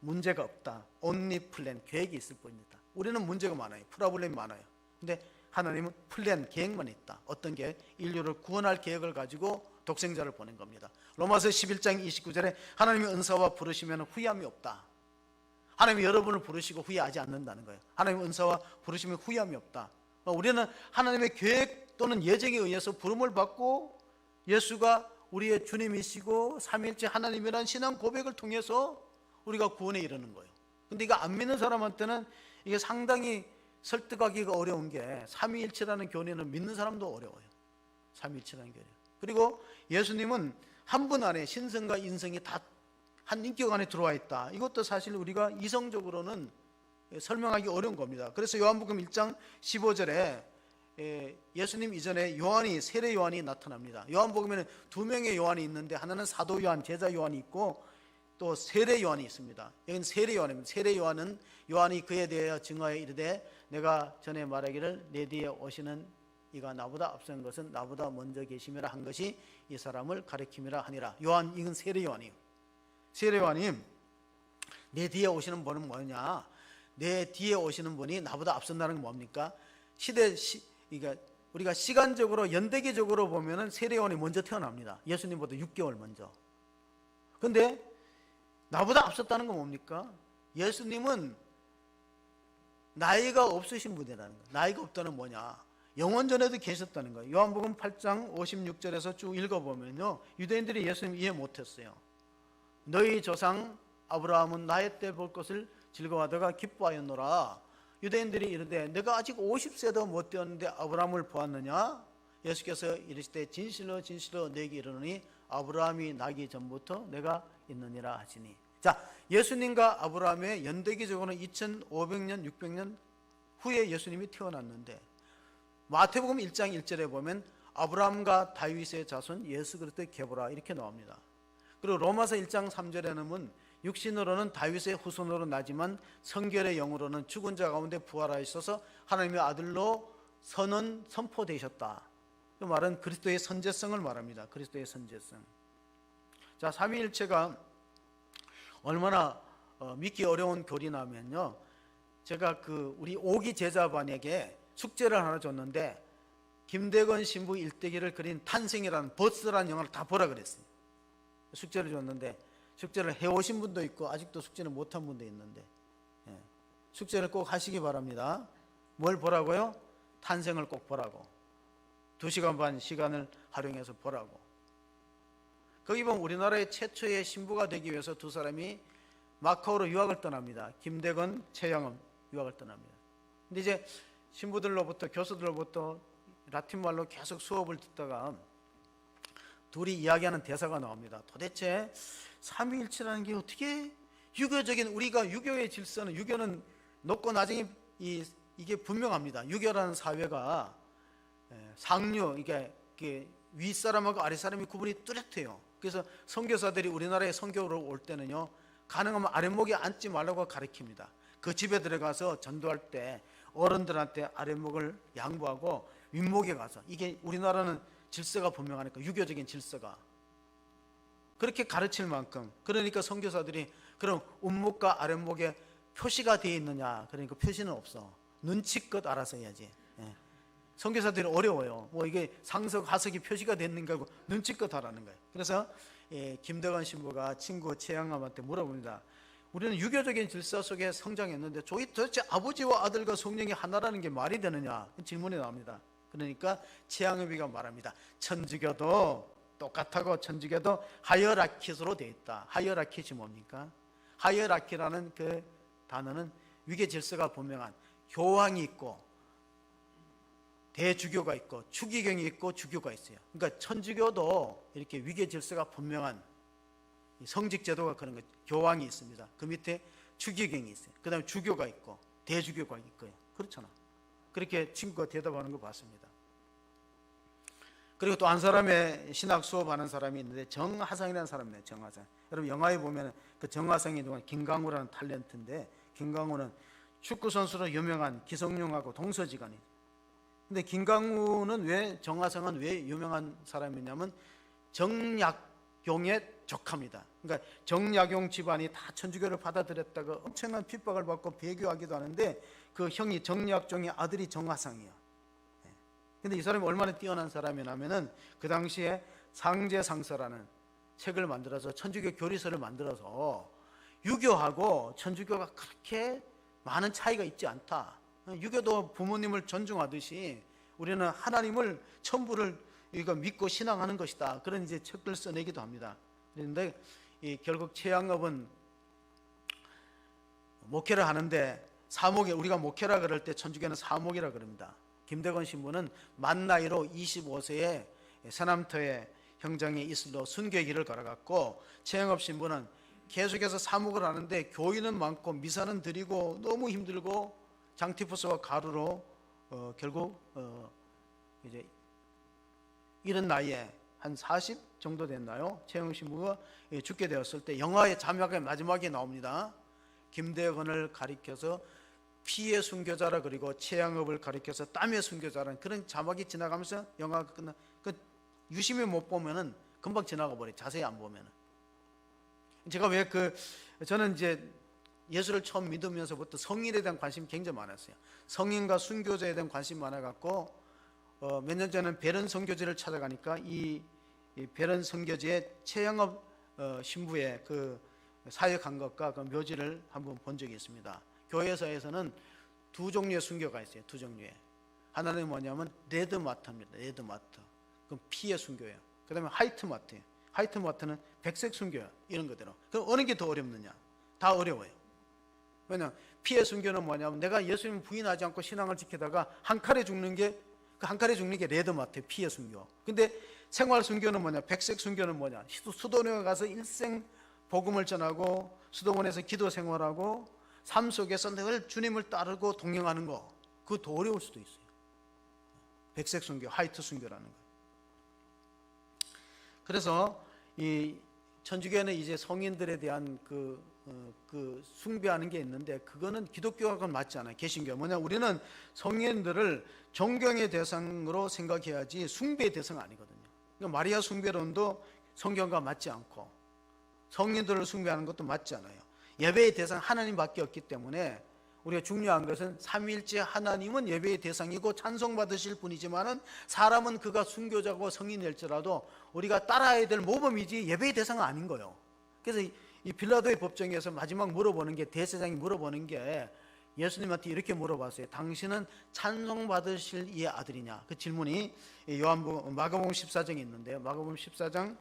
문제가 없다. only plan. 계획이 있을 뿐이다. 우리는 문제가 많아요. 프로블렘이 많아요. 근데 하나님은 플랜, 계획만 있다. 어떤 계획? 인류를 구원할 계획을 가지고 독생자를 보낸 겁니다. 로마서 11장 29절에 하나님의 은사와 부르시면 후회함이 없다. 하나님이 여러분을 부르시고 후회하지 않는다는 거예요. 하나님의 은사와 부르시면 후회함이 없다. 우리는 하나님의 계획 또는 예정에 의해서 부름을 받고 예수가 우리의 주님이시고 삼위일체 하나님이라는 신앙 고백을 통해서 우리가 구원에 이르는 거예요. 근데 이거 안 믿는 사람한테는 이게 상당히 설득하기가 어려운 게, 삼위일체라는 교리는 믿는 사람도 어려워요. 삼위일체라는 교리. 그리고 예수님은 한 분 안에 신성과 인성이 다 한 인격 안에 들어와 있다. 이것도 사실 우리가 이성적으로는 설명하기 어려운 겁니다. 그래서 요한복음 1장 15절에 예수님 이전에 요한이, 세례 요한이 나타납니다. 요한복음에는 두 명의 요한이 있는데, 하나는 사도 요한, 제자 요한이 있고 또 세례 요한이 있습니다. 여기는 세례 요한입니다. 세례 요한은 요한이 그에 대하여 증거하여 이르되 내가 전에 말하기를 내 뒤에 오시는 이가 나보다 앞선 것은 나보다 먼저 계심이라 한 것이 이 사람을 가리킴이라 하니라. 요한, 이건 세례 요한이에요. 세례 요한이 내 뒤에 오시는 분은 뭐냐? 내 뒤에 오시는 분이 나보다 앞선다는 건 뭡니까? 그러니까 우리가 시간적으로 연대기적으로 보면은 세례 요한이 먼저 태어납니다. 예수님보다 6개월 먼저. 근데 나보다 앞섰다는 건 뭡니까? 예수님은 나이가 없으신 분이라는 거예요. 나이가 없다는 뭐냐? 영원전에도 계셨다는 거예요. 요한복음 8장 56절에서 쭉 읽어보면요, 유대인들이 예수님 이해 못했어요. 너희 조상 아브라함은 나의 때 볼 것을 즐거워하다가 기뻐하였노라. 유대인들이 이르되 내가 아직 50세도 못 되었는데 아브라함을 보았느냐? 예수께서 이르시되 진실로 진실로 내게 이르노니 아브라함이 나기 전부터 내가 있느니라 하시니. 자, 예수님과 아브라함의 연대기적으로는 2500년 600년 후에 예수님이 태어났는데, 마태복음 1장 1절에 보면 아브라함과 다윗의 자손 예수 그리스도의 계보라 이렇게 나옵니다. 그리고 로마서 1장 3절에는 육신으로는 다윗의 후손으로 나지만 성결의 영으로는 죽은 자 가운데 부활하셔서 하나님의 아들로 선포되셨다. 그 말은 그리스도의 선제성을 말합니다. 그리스도의 선제성. 자, 삼위일체가 얼마나 믿기 어려운 교리냐면요, 제가 우리 오기 제자반에게 숙제를 하나 줬는데 김대건 신부 일대기를 그린 탄생이라는 버스라는 영화를 다 보라 그랬어요. 숙제를 줬는데 숙제를 해오신 분도 있고 아직도 숙제를 못한 분도 있는데, 숙제를 꼭 하시기 바랍니다. 뭘 보라고요? 탄생을 꼭 보라고. 2시간 반 시간을 활용해서 보라고. 거기 보면 우리나라의 최초의 신부가 되기 위해서 두 사람이 마카오로 유학을 떠납니다. 김대건, 최양은 유학을 떠납니다. 근데 이제 신부들로부터, 교수들로부터 라틴말로 계속 수업을 듣다가 둘이 이야기하는 대사가 나옵니다. 도대체 삼위일체라는 게 어떻게, 유교적인, 우리가 유교의 질서는, 유교는 높고 낮은 이게 분명합니다. 유교라는 사회가 상류, 이게 윗사람하고 아랫사람이 구분이 뚜렷해요. 그래서 선교사들이 우리나라에 선교로 올 때는요, 가능하면 아랫목에 앉지 말라고 가르칩니다. 그 집에 들어가서 전도할 때 어른들한테 아랫목을 양보하고 윗목에 가서, 이게 우리나라는 질서가 분명하니까, 유교적인 질서가 그렇게 가르칠 만큼, 그러니까 선교사들이 그럼 운목과 아랫목에 표시가 되어 있느냐, 그러니까 표시는 없어. 눈치껏 알아서 해야지. 예. 선교사들이 어려워요. 뭐 이게 상석 하석이 표시가 됐는가 하고 눈치껏 하라는 거예요. 그래서 김대건 신부가 친구 최양암한테 물어봅니다. 우리는 유교적인 질서 속에 성장했는데 도대체 아버지와 아들과 성령이 하나라는 게 말이 되느냐, 질문이 나옵니다. 그러니까 최양암이가 말합니다. 천주교도 똑같고 천주교도 하이어라키스로 되어 있다. 하이어라키시 뭡니까? 하이어라키라는 그 단어는 위계 질서가 분명한, 교황이 있고 대주교가 있고 추기경이 있고 주교가 있어요. 그러니까 천주교도 이렇게 위계 질서가 분명한 성직 제도가 그런 거죠. 교황이 있습니다. 그 밑에 추기경이 있어요. 그 다음에 주교가 있고 대주교가 있고요. 그렇잖아. 그렇게 친구가 대답하는 거 봤습니다. 그리고 또 한 사람의 신학 수업하는 사람이 있는데 정하성이라는 사람이에요. 정하성. 여러분 영화에 보면 그 정하성이 누구냐, 김강우라는 탤런트인데, 김강우는 축구 선수로 유명한 기성용하고 동서지간이. 근데 김강우는 왜, 정하성은 왜 유명한 사람이냐면 정약용의 조카입니다. 그러니까 정약용 집안이 다 천주교를 받아들였다가 엄청난 핍박을 받고 배교하기도 하는데, 그 형이 정약종의 아들이 정하성이에요. 근데 이 사람이 얼마나 뛰어난 사람이냐면은 그 당시에 상제상서라는 책을 만들어서 천주교 교리서를 만들어서 유교하고 천주교가 그렇게 많은 차이가 있지 않다. 유교도 부모님을 존중하듯이 우리는 하나님을, 천부를 이거 믿고 신앙하는 것이다. 그런 이제 책들 써내기도 합니다. 그런데 결국 최양업은 목회를 하는데, 사목에, 우리가 목회라 그럴 때 천주교는 사목이라 그럽니다. 김대건 신부는 만 나이로 25세에 서남터의 형장에 이슬로 순교의 길을 걸어갔고, 최영업 신부는 계속해서 사목을 하는데 교인은 많고 미사는 드리고 너무 힘들고 장티푸스와 가루로 결국 이제 이런 나이에 한 40 정도 됐나요? 최영업 신부가 죽게 되었을 때 영화의 자막의 마지막에 나옵니다. 김대건을 가리켜서 피의 순교자라, 그리고 최양업을 가리켜서 땀의 순교자라는 그런 자막이 지나가면서 영화가 끝나. 그 유심히 못 보면은 금방 지나가 버려. 자세히 안 보면은. 제가 왜 저는 이제 예수를 처음 믿으면서부터 성인에 대한 관심이 굉장히 많았어요. 성인과 순교자에 대한 관심이 많아갖고 몇 년 전에는 베른 선교지를 찾아가니까 이 베른 선교지의 최양업 신부의 그 사역한 것과 그 묘지를 한번 본 적이 있습니다. 교회사에서는 두 종류의 순교가 있어요. 두 종류의. 하나는 뭐냐면 레드마터입니다. 레드마터. 그럼 피의 순교예요. 그 다음에 화이트마터예요. 화이트마터는 백색 순교예요. 이런 거대로. 그럼 어느 게 더 어렵느냐? 다 어려워요. 왜냐하면 피의 순교는 뭐냐면 내가 예수님 부인하지 않고 신앙을 지키다가 한 칼에 죽는 게, 그 한 칼에 죽는 게 레드마터예요. 피의 순교. 근데 생활 순교는 뭐냐? 백색 순교는 뭐냐? 수도원에 가서 일생 복음을 전하고 수도원에서 기도 생활하고 삶 속에서 늘 주님을 따르고 동행하는 거, 그거 더 어려울 수도 있어요. 백색 순교, 화이트 순교라는 거. 그래서 이 천주교는 이제 성인들에 대한 그 숭배하는 게 있는데, 그거는 기독교하고는 맞지 않아요. 개신교 뭐냐? 우리는 성인들을 존경의 대상으로 생각해야지 숭배의 대상 아니거든요. 그러니까 마리아 숭배론도 성경과 맞지 않고 성인들을 숭배하는 것도 맞지 않아요. 예배의 대상 하나님밖에 없기 때문에 우리가 중요한 것은 삼위일체 하나님은 예배의 대상이고 찬송받으실 분이지만은 사람은 그가 순교자고 성인일지라도 우리가 따라야 될 모범이지 예배의 대상은 아닌 거예요. 그래서 이 빌라도의 법정에서 마지막 물어보는 게, 대제사장이 물어보는 게 예수님한테 이렇게 물어봤어요. 당신은 찬송받으실 이의 아들이냐? 그 질문이 마가복음 14장에 있는데요. 마가복음 14장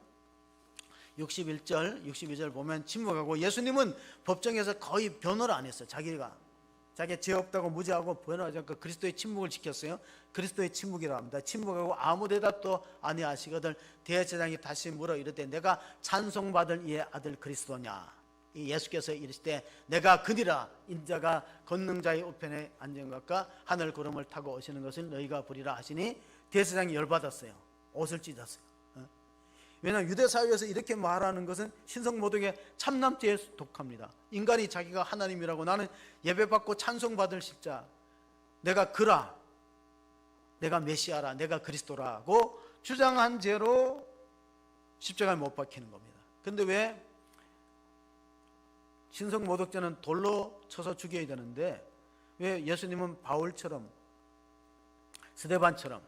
61절, 62절 보면 침묵하고, 예수님은 법정에서 거의 변호를 안 했어요. 자기가 죄 없다고 무죄하고 변호하지 않고 그리스도의 침묵을 지켰어요. 그리스도의 침묵이라고 합니다. 침묵하고 아무 대답도 아니하시거든 대제사장이 다시 물어 이르되 내가 찬송받을 이의 아들 그리스도냐? 예수께서 이르시되 내가 그니라. 인자가 걷는 자의 우편에 앉은 것과 하늘 구름을 타고 오시는 것을 너희가 보리라 하시니 대제사장이 열받았어요. 옷을 찢었어요. 왜냐하면 유대 사회에서 이렇게 말하는 것은 신성모독의 참남죄에 속합니다. 인간이 자기가 하나님이라고, 나는 예배받고 찬송받을 실자, 내가 그라, 내가 메시아라, 내가 그리스도라고 주장한 죄로 십자가에 못 박히는 겁니다. 근데 왜 신성 모독죄는 돌로 쳐서 죽여야 되는데 왜 예수님은 바울처럼 스데반처럼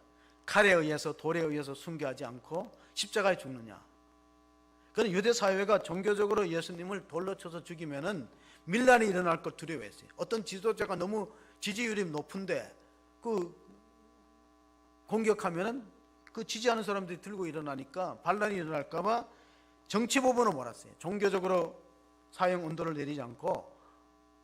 칼에 의해서 돌에 의해서 순교하지 않고 십자가에 죽느냐? 그는 유대 사회가 종교적으로 예수님을 돌로 쳐서 죽이면은 밀란이 일어날 걸 두려워했어요. 어떤 지도자가 너무 지지율이 높은데 그 공격하면은 그 지지하는 사람들이 들고 일어나니까 반란이 일어날까봐 정치법으로 몰았어요. 종교적으로 사형 운동을 내리지 않고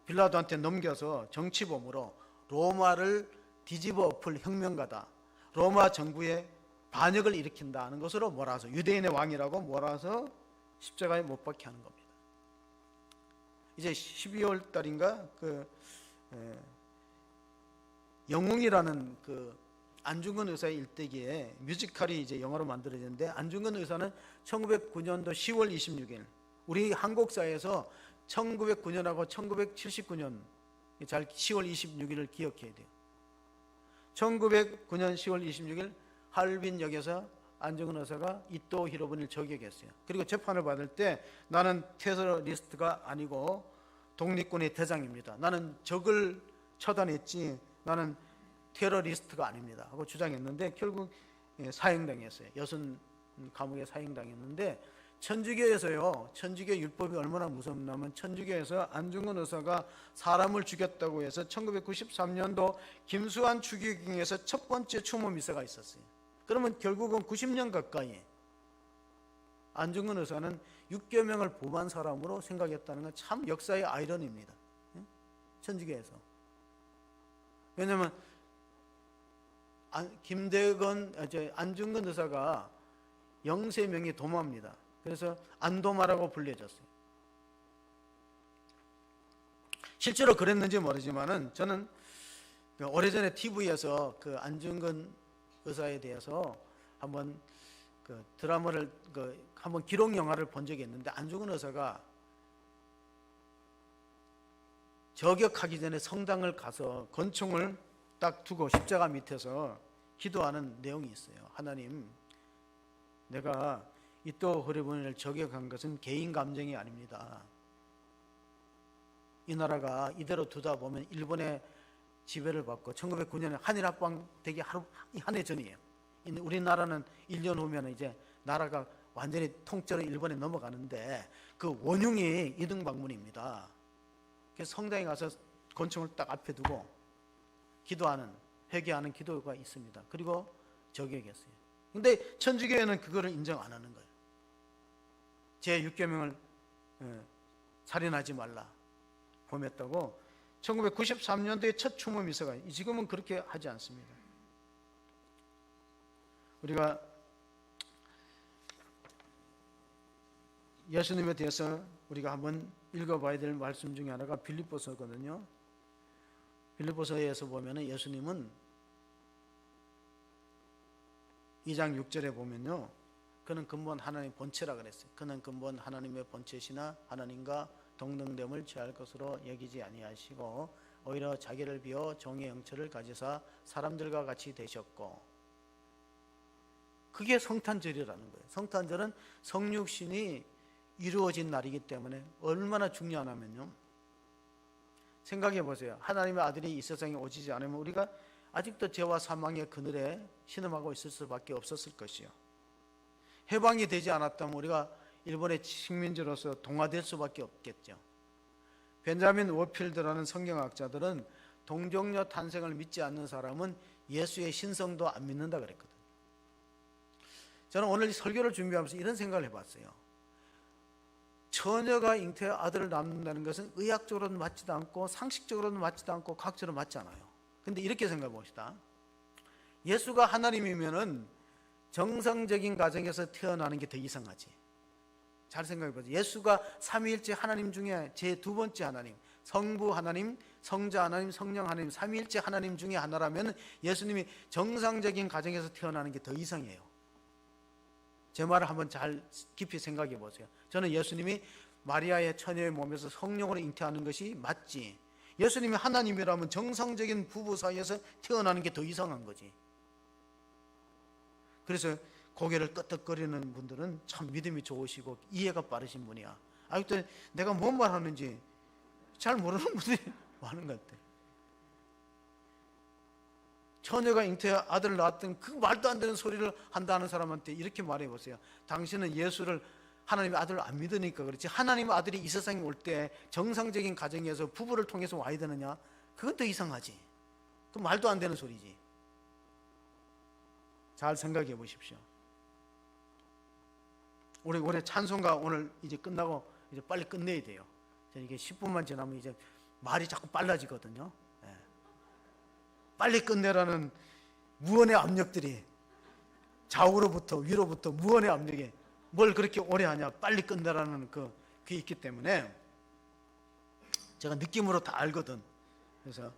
빌라도한테 넘겨서 정치범으로 로마를 뒤집어 엎을 혁명가다, 로마 정부의 반역을 일으킨다는 것으로 몰아서 유대인의 왕이라고 몰아서 십자가에 못 박게 하는 겁니다. 이제 12월 달인가 영웅이라는 안중근 의사의 일대기에 뮤지컬이 이제 영화로 만들어졌는데, 안중근 의사는 1909년도 10월 26일 우리 한국사에서 1909년하고 1979년 잘 10월 26일을 기억해야 돼요. 1909년 10월 26일 하얼빈역에서 안중근 의사가 이토 히로부미를 저격했어요. 그리고 재판을 받을 때 나는 테러리스트가 아니고 독립군의 대장입니다, 나는 적을 처단했지 나는 테러리스트가 아닙니다 하고 주장했는데 결국 사형당했어요. 여순 감옥에 사형당했는데 천주교에서요, 천주교 율법이 얼마나 무섭냐면 천주교에서 안중근 의사가 사람을 죽였다고 해서 1993년도 김수환 추기경에서 첫 번째 추모 미사가 있었어요. 그러면 결국은 90년 가까이 안중근 의사는 6개 명을 범한 사람으로 생각했다는 건 참 역사의 아이러니입니다. 천주교에서. 왜냐하면 안중근 의사가 영세명이 도마입니다. 그래서 안도마라고 불려졌어요. 실제로 그랬는지 모르지만은 저는 오래전에 TV에서 안중근 의사에 대해서 한번 드라마를 한번 기록 영화를 본 적이 있는데, 안중근 의사가 저격하기 전에 성당을 가서 권총을 딱 두고 십자가 밑에서 기도하는 내용이 있어요. 하나님, 내가 이토 히로부미를 저격한 것은 개인 감정이 아닙니다. 이 나라가 이대로 두다 보면 일본의 지배를 받고 1909년에 한일합방 되기 한 해 전이에요. 우리나라는 1년 후면 이제 나라가 완전히 통째로 일본에 넘어가는데 그 원흉이 이등방문입니다. 그래서 성당에 가서 권총을 딱 앞에 두고 기도하는, 회개하는 기도가 있습니다. 그리고 저격했어요. 근데 천주교회는 그거를 인정 안 하는 거예요. 제6계명을 살인하지 말라 범했다고 1993년도에 첫 추모 미사가, 지금은 그렇게 하지 않습니다. 우리가 예수님에 대해서 우리가 한번 읽어봐야 될 말씀 중에 하나가 빌립보서거든요. 빌립보서에서 보면 예수님은 2장 6절에 보면요, 그는 근본 하나님의 본체라 그랬어요. 그는 근본 하나님의 본체시나 하나님과 동등됨을 취할 것으로 여기지 아니하시고 오히려 자기를 비워 종의 형체를 가지사 사람들과 같이 되셨고, 그게 성탄절이라는 거예요. 성탄절은 성육신이 이루어진 날이기 때문에 얼마나 중요하냐면요, 생각해 보세요. 하나님의 아들이 이 세상에 오시지 않으면 우리가 아직도 죄와 사망의 그늘에 신음하고 있을 수밖에 없었을 것이요, 해방이 되지 않았다면 우리가 일본의 식민지로서 동화될 수밖에 없겠죠. 벤자민 워필드라는 성경학자들은 동정녀 탄생을 믿지 않는 사람은 예수의 신성도 안 믿는다 그랬거든요. 저는 오늘 설교를 준비하면서 이런 생각을 해봤어요. 처녀가 잉태해 아들을 낳는다는 것은 의학적으로는 맞지도 않고 상식적으로는 맞지도 않고 과학적으로 맞지 않아요. 근데 이렇게 생각해 봅시다. 예수가 하나님이면은 정상적인 가정에서 태어나는 게 더 이상하지. 잘 생각해 보세요. 예수가 삼위일체 하나님 중에 제 두 번째 하나님, 성부 하나님, 성자 하나님, 성령 하나님, 삼위일체 하나님 중에 하나라면 예수님이 정상적인 가정에서 태어나는 게 더 이상해요. 제 말을 한번 잘 깊이 생각해 보세요. 저는 예수님이 마리아의 처녀의 몸에서 성령으로 잉태하는 것이 맞지, 예수님이 하나님이라면 정상적인 부부 사이에서 태어나는 게 더 이상한 거지. 그래서 고개를 끄덕거리는 분들은 참 믿음이 좋으시고 이해가 빠르신 분이야. 아직도 내가 뭔 말하는지 잘 모르는 분들이 많은 것 같아. 처녀가 잉태해 아들을 낳았던 그 말도 안 되는 소리를 한다는 사람한테 이렇게 말해 보세요. 당신은 예수를 하나님의 아들을 안 믿으니까 그렇지, 하나님의 아들이 이 세상에 올 때 정상적인 가정에서 부부를 통해서 와야 되느냐? 그건 더 이상하지. 그 말도 안 되는 소리지. 잘 생각해 보십시오. 우리 올해 찬송가 오늘 이제 끝나고 이제 빨리 끝내야 돼요. 이게 10분만 지나면 이제 말이 자꾸 빨라지거든요. 빨리 끝내라는 무언의 압력들이 좌우로부터 위로부터 무언의 압력이 뭘 그렇게 오래 하냐, 빨리 끝내라는 그게 있기 때문에 제가 느낌으로 다 알거든. 그래서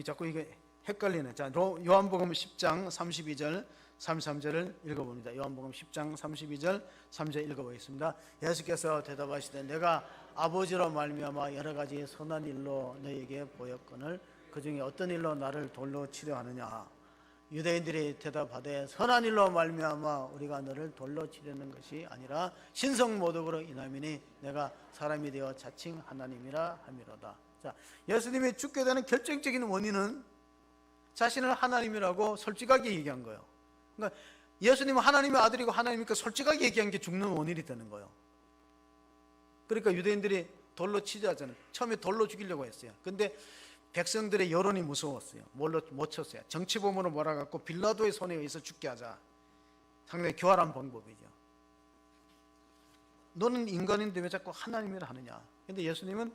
자꾸 이게 헷갈리네. 자, 요한복음 10장 32절 33절을 읽어봅니다. 요한복음 10장 32절 3절 읽어보겠습니다. 예수께서 대답하시되 내가 아버지로 말미암아 여러 가지 선한 일로 너에게 보였거늘 그 중에 어떤 일로 나를 돌로 치려 하느냐. 유대인들이 대답하되 선한 일로 말미암아 우리가 너를 돌로 치려는 것이 아니라 신성모독으로 인함이니 내가 사람이 되어 자칭 하나님이라 함이로다. 자, 예수님이 죽게 되는 결정적인 원인은 자신을 하나님이라고 솔직하게 얘기한 거예요. 그러니까 예수님은 하나님의 아들이고 하나님이니까 솔직하게 얘기한 게 죽는 원인이 되는 거예요. 그러니까 유대인들이 돌로 치자 하잖아요. 처음에 돌로 죽이려고 했어요. 근데 백성들의 여론이 무서웠어요. 뭘로 못 쳤어요. 정치범으로 몰아갖고 빌라도의 손에 의해서 죽게 하자. 상당히 교활한 방법이죠. 너는 인간인데 왜 자꾸 하나님이라 하느냐. 근데 예수님은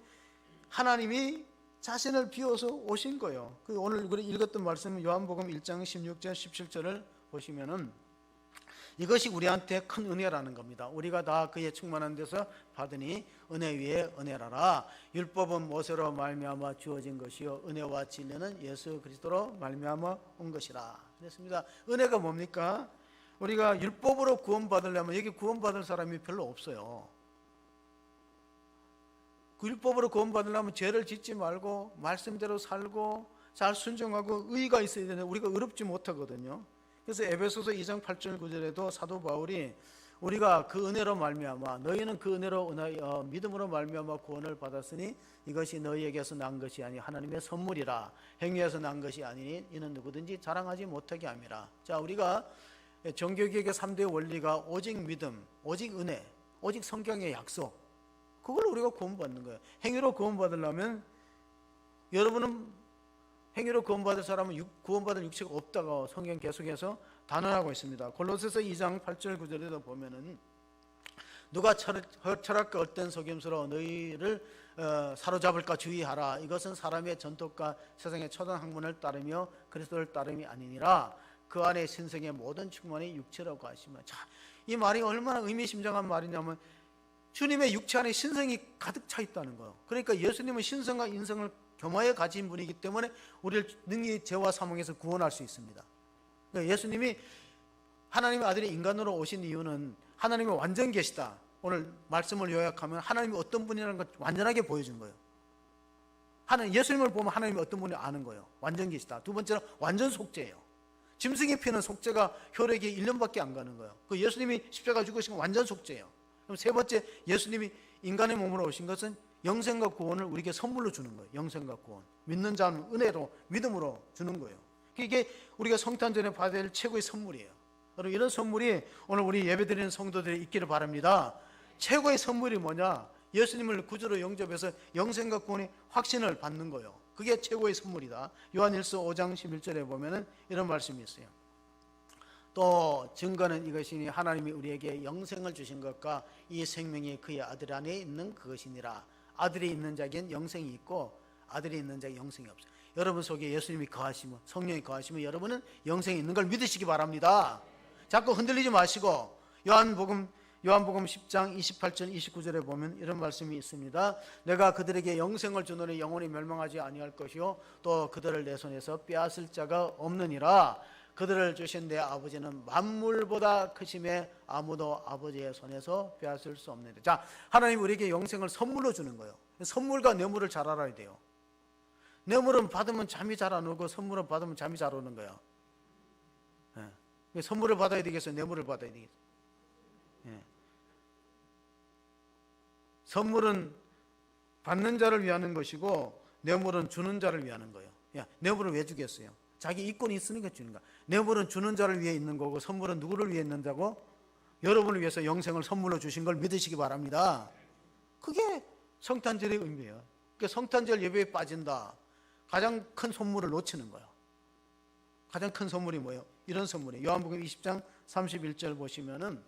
하나님이 자신을 비워서 오신 거예요. 오늘 읽었던 말씀은 요한복음 1장 16절 17절을 보시면은 이것이 우리한테 큰 은혜라는 겁니다. 우리가 다 그의 충만한 데서 받으니 은혜 위에 은혜라라. 율법은 모세로 말미암아 주어진 것이요 은혜와 진리는 예수 그리스도로 말미암아 온 것이라. 그랬습니다. 은혜가 뭡니까? 우리가 율법으로 구원받으려면 여기 구원받을 사람이 별로 없어요. 그 율법으로 구원받으려면 죄를 짓지 말고 말씀대로 살고 잘 순종하고 의의가 있어야 되는데 우리가 의롭지 못하거든요. 그래서 에베소서 2장 8절 9절에도 사도 바울이 우리가 그 은혜로 말미암아 너희는 그 은혜로 믿음으로 말미암아 구원을 받았으니 이것이 너희에게서 난 것이 아니 하나님의 선물이라. 행위에서 난 것이 아니니 이는 누구든지 자랑하지 못하게 함이라. 자, 우리가 종교개혁의 3대 원리가 오직 믿음, 오직 은혜, 오직 성경의 약속, 그걸 우리가 구원받는 거예요. 행위로 구원받으려면 여러분은 행위로 구원받을 사람은 구원받을 육체가 없다고 성경 계속해서 단언하고 있습니다. 골로새서 2장 8절 9절에도 보면은 누가 철학과 헛된 속임수로 너희를 사로잡을까 주의하라. 이것은 사람의 전통과 세상의 초단 학문을 따르며 그리스도를 따름이 아니니라. 그 안에 신성의 모든 충만이 육체라고 하시면, 자, 이 말이 얼마나 의미심장한 말이냐면 주님의 육체 안에 신성이 가득 차 있다는 거예요. 그러니까 예수님은 신성과 인성을 겸하여 가진 분이기 때문에 우리를 능히 죄와 사망에서 구원할 수 있습니다. 그러니까 예수님이 하나님의 아들이 인간으로 오신 이유는 하나님의 완전 계시다. 오늘 말씀을 요약하면 하나님이 어떤 분이라는 걸 완전하게 보여준 거예요. 예수님을 보면 하나님이 어떤 분인지 아는 거예요. 완전 계시다. 두 번째는 완전 속죄예요. 짐승이 피는 속죄가 효력이 1년밖에 안 가는 거예요. 그 예수님이 십자가 죽으신 건 완전 속죄예요. 그럼 세 번째, 예수님이 인간의 몸으로 오신 것은 영생과 구원을 우리에게 선물로 주는 거예요. 영생과 구원. 믿는 자는 은혜로, 믿음으로 주는 거예요. 이게 우리가 성탄절에 받아야 될 최고의 선물이에요. 여러분, 이런 선물이 오늘 우리 예배드리는 성도들이 있기를 바랍니다. 최고의 선물이 뭐냐? 예수님을 구주로 영접해서 영생과 구원의 확신을 받는 거예요. 그게 최고의 선물이다. 요한일서 5장 11절에 보면은 이런 말씀이 있어요. 또 증거는 이것이니 하나님이 우리에게 영생을 주신 것과 이 생명이 그의 아들 안에 있는 그것이니라. 아들이 있는 자에겐 영생이 있고 아들이 있는 자에게 영생이 없어요. 여러분 속에 예수님이 거하시면, 성령이 거하시면 여러분은 영생이 있는 걸 믿으시기 바랍니다. 자꾸 흔들리지 마시고 요한복음 10장 28절 29절에 보면 이런 말씀이 있습니다. 내가 그들에게 영생을 주노니 영원히 멸망하지 아니할 것이요 또 그들을 내 손에서 빼앗을 자가 없느니라. 그들을 주신 내 아버지는 만물보다 크심에 아무도 아버지의 손에서 빼앗을 수 없느니라. 자, 하나님 우리에게 영생을 선물로 주는 거예요. 선물과 뇌물을 잘 알아야 돼요. 뇌물은 받으면 잠이 잘 안 오고 선물은 받으면 잠이 잘 오는 거예요. 선물을 받아야 되겠어요? 뇌물을 받아야 되겠어요? 예. 선물은 받는 자를 위하는 것이고 뇌물은 주는 자를 위하는 거예요. 야, 뇌물을 왜 주겠어요? 자기 이권이 있으니까 주는 거야. 뇌물은 주는 자를 위해 있는 거고 선물은 누구를 위해 있는다고? 여러분을 위해서 영생을 선물로 주신 걸 믿으시기 바랍니다. 그게 성탄절의 의미예요. 그러니까 성탄절 예배에 빠진다. 가장 큰 선물을 놓치는 거예요. 가장 큰 선물이 뭐예요? 이런 선물이에요. 요한복음 20장 31절 보시면은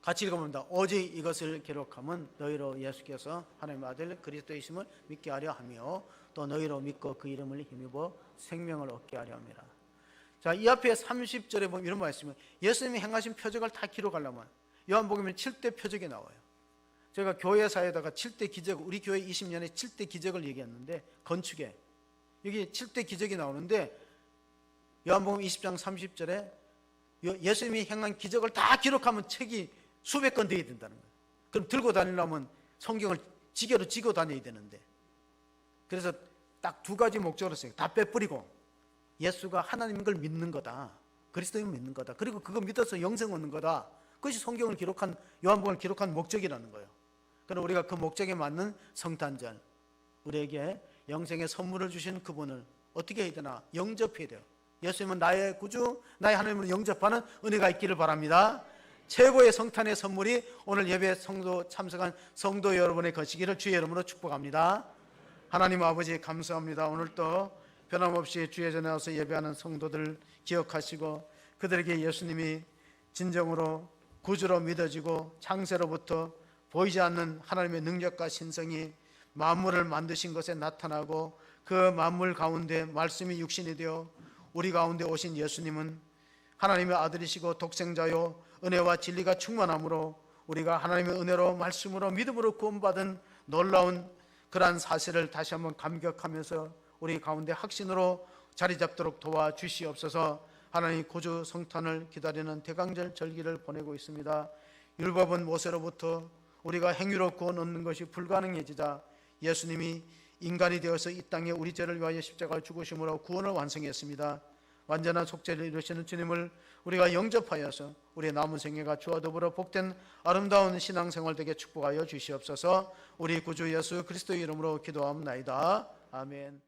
같이 읽어봅니다. 오직 이것을 기록함은 너희로 예수께서 하나님의 아들 그리스도이심을 믿게 하려 하며 또 너희로 믿고 그 이름을 힘입어 생명을 얻게 하려 함이라. 자, 이 앞에 30절에 보면 이런 말씀이 예수님이 행하신 표적을 다 기록하려면 요한복음에 7대 표적이 나와요. 제가 교회사에다가 7대 기적, 우리 교회 20년에 7대 기적을 얘기했는데 건축에 여기 7대 기적이 나오는데 요한복음 20장 30절에 예수님이 행한 기적을 다 기록하면 책이 수백 권 되어야 된다는 거예요. 그럼 들고 다니려면 성경을 지게로 지고 다녀야 되는데 그래서 딱 두 가지 목적으로 써요. 다 빼버리고 예수가 하나님인 걸 믿는 거다. 그리스도인 믿는 거다. 그리고 그거 믿어서 영생 얻는 거다. 그것이 성경을 기록한 요한복음을 기록한 목적이라는 거예요. 그럼 우리가 그 목적에 맞는 성탄절 우리에게 영생의 선물을 주신 그분을 어떻게 해야 되나? 영접해야 돼요. 예수님은 나의 구주, 나의 하나님으로 영접하는 은혜가 있기를 바랍니다. 최고의 성탄의 선물이 오늘 예배 성도 참석한 성도 여러분의 것이기를 주의 이름으로 축복합니다. 하나님 아버지 감사합니다. 오늘 또 변함없이 주의 전에 와서 예배하는 성도들 기억하시고 그들에게 예수님이 진정으로 구주로 믿어지고 창세로부터 보이지 않는 하나님의 능력과 신성이 만물을 만드신 것에 나타나고 그 만물 가운데 말씀이 육신이 되어 우리 가운데 오신 예수님은 하나님의 아들이시고 독생자요 은혜와 진리가 충만함으로 우리가 하나님의 은혜로 말씀으로 믿음으로 구원받은 놀라운 그러한 사실을 다시 한번 감격하면서 우리 가운데 확신으로 자리 잡도록 도와주시옵소서. 하나님 구주 성탄을 기다리는 대강절 절기를 보내고 있습니다. 율법은 모세로부터 우리가 행위로 구원 얻는 것이 불가능해지자 예수님이 인간이 되어서 이 땅에 우리 죄를 위하여 십자가를 죽으심으로 구원을 완성했습니다. 완전한 속죄를 이루시는 주님을 우리가 영접하여서 우리의 남은 생애가 주와 더불어 복된 아름다운 신앙생활 되게 축복하여 주시옵소서. 우리 구주 예수 그리스도의 이름으로 기도하옵나이다. 아멘.